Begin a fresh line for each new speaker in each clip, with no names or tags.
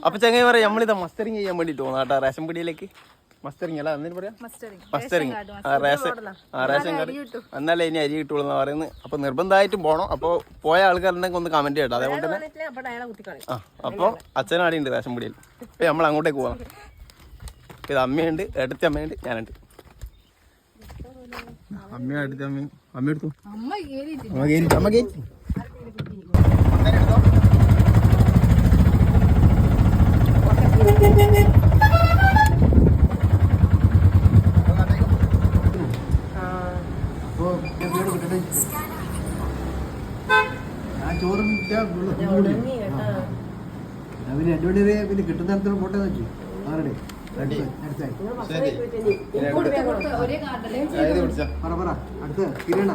അപ്പൊ ചങ്ങായി പറയാം നമ്മളിതാ മസ്റ്ററിങ് ചെയ്യാൻ വേണ്ടിട്ട് പോകുന്ന കേട്ടോ റേഷൻ പീടിയിലേക്ക്. മസ്റ്ററിങ് അല്ല എന്തിനു പറയാ, മസ്റ്ററിങ്. റേഷൻ കാർഡ് എന്നാലേ ഇനി അരി കിട്ടുള്ളൂ എന്ന് പറയുന്നത്. അപ്പൊ നിർബന്ധമായിട്ടും പോകണം. അപ്പൊ പോയ ആൾക്കാരുണ്ടെങ്കിൽ ഒന്ന് കമന്റ് ചെയ്യട്ടോ. അതേപോലെ തന്നെ അപ്പൊ അച്ഛനാടി ഉണ്ട് റേഷൻ പീടിയിൽ. അപ്പൊ നമ്മൾ അങ്ങോട്ടേക്ക് പോകാം. ഇത് അമ്മയുണ്ട്, എടുത്ത അമ്മയുണ്ട്, ഞാനുണ്ട്. അമ്മ എടുത്ത അമ്മയും അമ്മ എടുത്തു. അമ്മ കേറ്റി
ചോറും പിന്നെ പിന്നെ കിട്ടുന്ന തരത്തിലുള്ള ഫോട്ടോ വെച്ചു ആരുടെ അടുത്ത കിരണ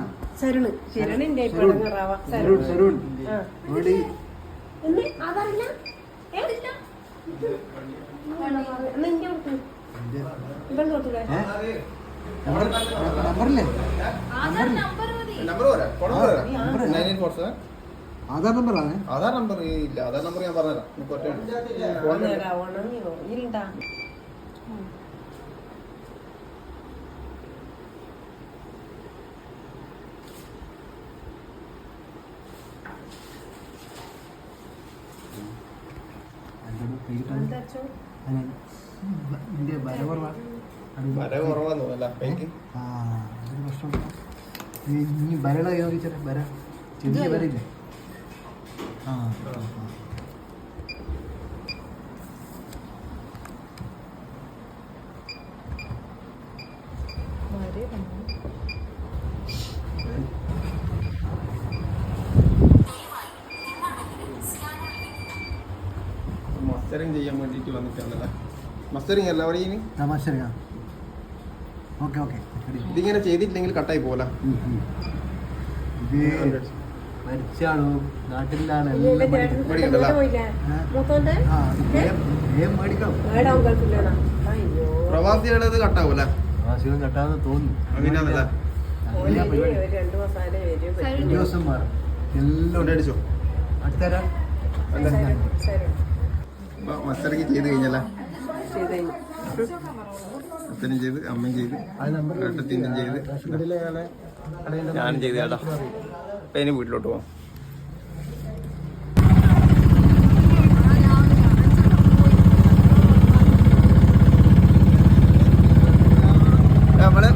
ആധാർ നമ്പറാണ്.
ആധാർ നമ്പർ ഇല്ല. ആധാർ നമ്പർ ഞാൻ പറഞ്ഞുതരാം.
ഭരണ ചോദിച്ചേ ഭര ചെറിയ വരയില്ലേ.
മസ്റ്ററിങ് ചെയ്യാൻ വേണ്ടിട്ട് വന്നിട്ടാണല്ലേ. മസ്റ്ററിങ് അല്ല അവിടെ
ഓക്കെ ഓക്കെ.
ഇതിങ്ങനെ ചെയ്തിട്ടില്ലെങ്കിൽ കട്ടായി പോല.
ഇത് മരിച്ചാണോ നാട്ടിലാണ്
പ്രവാസികളത് കട്ടാവൂല.
പ്രവാസികളും കട്ടാന്ന് തോന്നുന്നു.
അങ്ങനെയാണല്ലേ.
ദിവസം മാറും എല്ലാം
അടിച്ചോ.
അടുത്തരാ
മസ്റ്ററിങ് ചെയ്ത് കഴിഞ്ഞല്ലേ. അച്ഛനും ചെയ്ത്, അമ്മയും ചെയ്ത്, ഏട്ടത്തിനും ചെയ്ത്, ഞാനും ചെയ്ത് കേട്ടോ. അപ്പൊ ഇനി വീട്ടിലോട്ട് പോവാം. നമ്മള്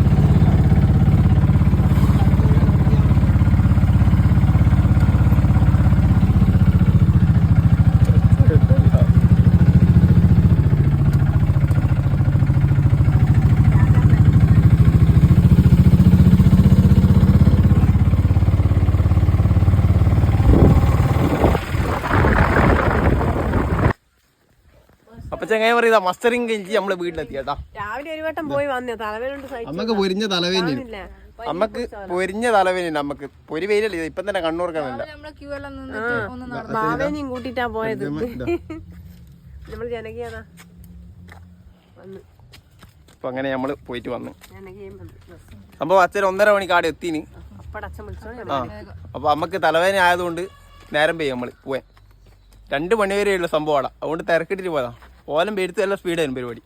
ചങ്ങായി പറയുക മസ്റ്ററിങ് കഴിഞ്ഞ് നമ്മള് വീട്ടിലെത്തി കേട്ടാ.
രാവിലെ ഒരു വട്ടം പോയി വന്നേ. തലവേലുണ്ട്.
നമുക്ക് പൊരിഞ്ഞ തലവേദന, നമുക്ക് പൊരിഞ്ഞ തലവേദന. നമുക്ക് പൊരി വെയിലല്ലേ ഇപ്പം തന്നെ കണ്ണൂർക്കാണല്ല.
മാവേനെയും കൂട്ടിട്ടാ പോയത്. നമ്മള് ജനകീയതാ വന്ന്.
അപ്പൊ അങ്ങനെ നമ്മള് പോയിട്ട് വന്നു. സംഭവം അച്ഛൻ 1:30 മണിക്ക് ആടെ എത്തിന്. അപ്പൊ അമ്മക്ക് തലവേദന ആയതുകൊണ്ട് നേരം പോയി നമ്മള് പോവാൻ. 2 മണി വരെയുള്ള സംഭവം ആടാ. അതുകൊണ്ട് തിരക്കിട്ടിട്ട് പോയതാ. ഓലം പേടുത്ത് എല്ലാം സ്പീഡായിരുന്നു പരിപാടി.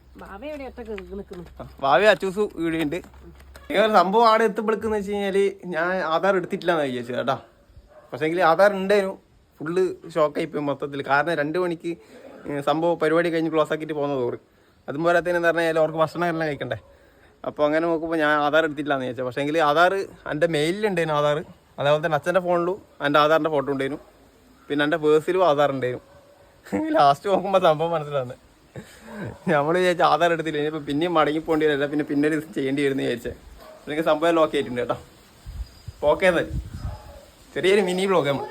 ഭാവി അച്ചൂസ് വീടുണ്ട്. സംഭവം ആടെ എത്തിപ്പെടുക്കുന്ന വെച്ച് കഴിഞ്ഞാല് ഞാൻ ആധാർ എടുത്തിട്ടില്ലാന്ന് വിചാരിച്ചത് കേട്ടാ. പക്ഷേങ്കിൽ ആധാർ ഉണ്ടായിരുന്നു. ഫുള്ള് ഷോക്കായി പോയി മൊത്തത്തിൽ. കാരണം 2 മണിക്ക് സംഭവം പരിപാടി കഴിഞ്ഞ് ക്ലോസ് ആക്കിയിട്ട് പോകുന്ന തോറ്. അതുപോലത്തേനെന്ന് പറഞ്ഞാൽ അവർക്ക് ഭക്ഷണം എല്ലാം കഴിക്കണ്ടേ. അപ്പോൾ അങ്ങനെ നോക്കുമ്പോൾ ഞാൻ ആധാർ എടുത്തിട്ടില്ലാന്ന് വിചാരിച്ചത്. പക്ഷേങ്കിൽ ആധാർ എൻ്റെ മെയിലുണ്ടായിരുന്നു ആധാർ. അതേപോലെ തന്നെ അച്ഛൻ്റെ ഫോണിലും എൻ്റെ ആധാറിൻ്റെ ഫോട്ടോ ഉണ്ടായിരുന്നു. പിന്നെ എൻ്റെ പേഴ്സിലും ആധാർ ഉണ്ടായിരുന്നു. ലാസ്റ്റ് നോക്കുമ്പോൾ സംഭവം മനസ്സിലാവുന്നത് നമ്മൾ വിചാരിച്ച ആധാർ എടുത്തില്ല. ഇനിയിപ്പോൾ പിന്നെയും മടങ്ങി പോകേണ്ടി വരില്ല. പിന്നെ ഒരു ചെയ്യേണ്ടി വരുന്ന വിചാരിച്ചത്. എനിക്ക് സംഭവം ലോക്ക് ആയിട്ടുണ്ട് കേട്ടോ. ഓക്കെ എന്നാൽ ചെറിയൊരു മിനി ബ്ലോഗ് നമ്മൾ